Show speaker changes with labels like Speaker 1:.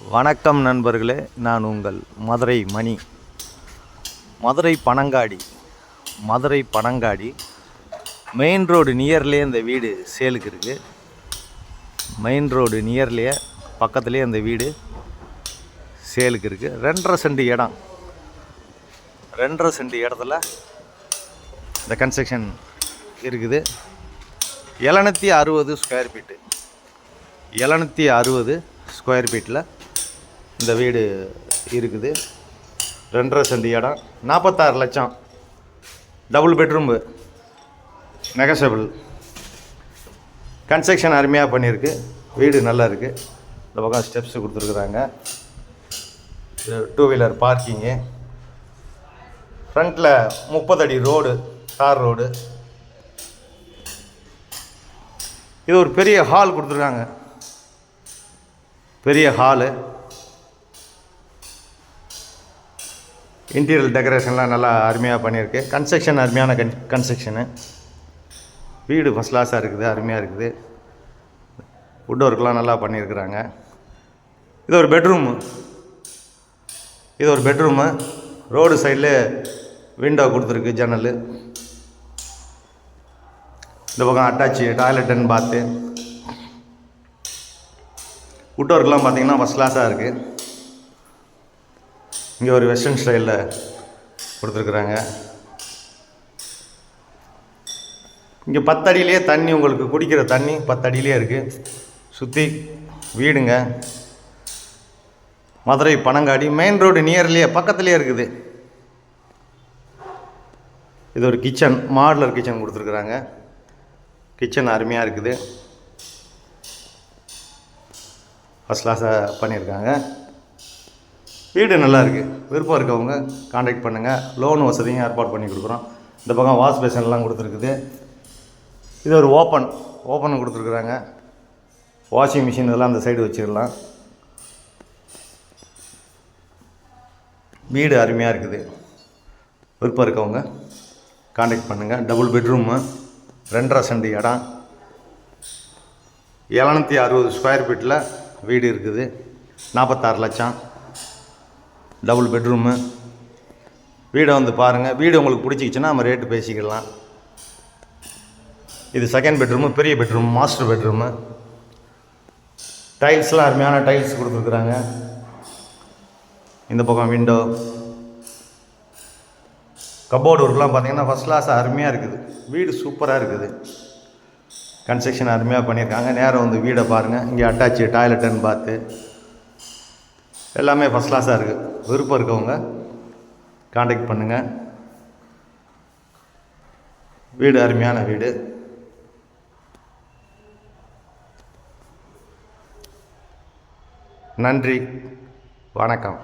Speaker 1: வணக்கம் நண்பர்களே, நான் உங்கள் மதுரை மணி. மதுரை பனங்காடி மெயின் ரோடு நியர்லேயே இந்த வீடு சேலுக்கு இருக்குது. மெயின் ரோடு நியர்லேயே பக்கத்துலேயே இந்த வீடு சேலுக்கு இருக்குது. 2.5 சென்ட் இடம். 2.5 சென்ட் இடத்துல இந்த கன்ஸ்ட்ரக்ஷன் இருக்குது. 760 ஸ்கொயர் ஃபீட்டு. 760 ஸ்கொயர் ஃபீட்டில் இந்த வீடு இருக்குது. 2.5 சென்ட் இடம், 46 லட்சம். டபுள் பெட்ரூம்பு, நெகசபிள். கன்ஸ்ட்ரக்ஷன் அருமையாக பண்ணியிருக்கு. வீடு நல்லா இருக்குது. இந்த பக்கம் ஸ்டெப்ஸு கொடுத்துருக்குறாங்க. 2 வீலர் பார்க்கிங்கு. ஃப்ரண்ட்டில் 30 அடி ரோடு, தார் ரோடு. இது ஒரு பெரிய ஹால் கொடுத்துருக்காங்க. பெரிய ஹாலு. இன்டீரியர் டெக்கரேஷன்லாம் நல்லா அருமையாக பண்ணியிருக்கு. கன்ஸ்ட்ரக்ஷன் அருமையான கன்ஸ்ட்ரக்ஷனு. வீடு ஃபஸ்ட் கிளாஸாக இருக்குது, அருமையாக இருக்குது. வுட் ஒர்க்லாம் நல்லா பண்ணியிருக்கிறாங்க. இது ஒரு பெட்ரூமு. ரோடு சைடில் விண்டோ கொடுத்துருக்கு, ஜன்னல். இந்த பக்கம் அட்டாச்சு டாய்லெட் அண்ட் பாத்து. வுட் ஒர்க்லாம் பார்த்தீங்கன்னா ஃபஸ்ட் கிளாஸாக இருக்குது. இங்கே ஒரு வெஸ்டர்ன் ஸ்டைலில் கொடுத்துருக்குறாங்க. இங்கே 10 அடியிலே தண்ணி, உங்களுக்கு குடிக்கிற தண்ணி 10 அடியிலே இருக்குது. சுற்றி வீடுங்க. மதுரை பனங்காடி மெயின் ரோடு நியர்லேயே பக்கத்துலேயே இருக்குது. இது ஒரு கிச்சன், மாடுலர் கிச்சன் கொடுத்துருக்குறாங்க. கிச்சன் அருமையாக இருக்குது. ஃபஸ்ட் கிளாஸாக பண்ணியிருக்காங்க. வீடு நல்லா இருக்குது. விருப்பம் இருக்கவங்க காண்டாக்ட் பண்ணுங்கள். லோன் வசதியும் ஏற்பாடு பண்ணி கொடுக்குறோம். இந்த பக்கம் வாஷ் பேஷன்லாம் கொடுத்துருக்குது. இது ஒரு ஓப்பன் கொடுத்துருக்குறாங்க. வாஷிங் மிஷின் இதெல்லாம் அந்த சைடு வச்சிடலாம். வீடு அருமையாக இருக்குது. விருப்பம் இருக்கவங்க காண்டாக்ட் பண்ணுங்கள். டபுள் பெட்ரூமு, 2.5 சென்ட் இடம், 760 ஸ்கொயர் ஃபீட்டில் வீடு இருக்குது. 46 லட்சம். Double bedroom. வீடை வந்து பாருங்கள். வீடு உங்களுக்கு பிடிச்சிக்கிச்சுன்னா நம்ம ரேட்டு பேசிக்கலாம். இது செகண்ட் பெட்ரூமு, பெரிய பெட்ரூம், மாஸ்டர் பெட்ரூமு. டைல்ஸ்லாம் அருமையான டைல்ஸ் கொடுத்துருக்குறாங்க. இந்த பக்கம் விண்டோ, கப்போர்டு ஒர்க்லாம் பார்த்தீங்கன்னா ஃபஸ்ட் கிளாஸ் அருமையாக இருக்குது. வீடு சூப்பராக இருக்குது. கன்ஸ்ட்ரக்ஷன் அருமையாக பண்ணியிருக்காங்க. நேரம் வந்து வீடை பாருங்கள். இங்கே அட்டாச்சு டாய்லெட் அண்ட் பாத்து எல்லாமே ஃபஸ்ட் கிளாஸாக இருக்குது. விருப்பம் இருக்கவங்க காண்டாக்ட் பண்ணுங்கள். வீடு அருமையான வீடு. நன்றி, வணக்கம்.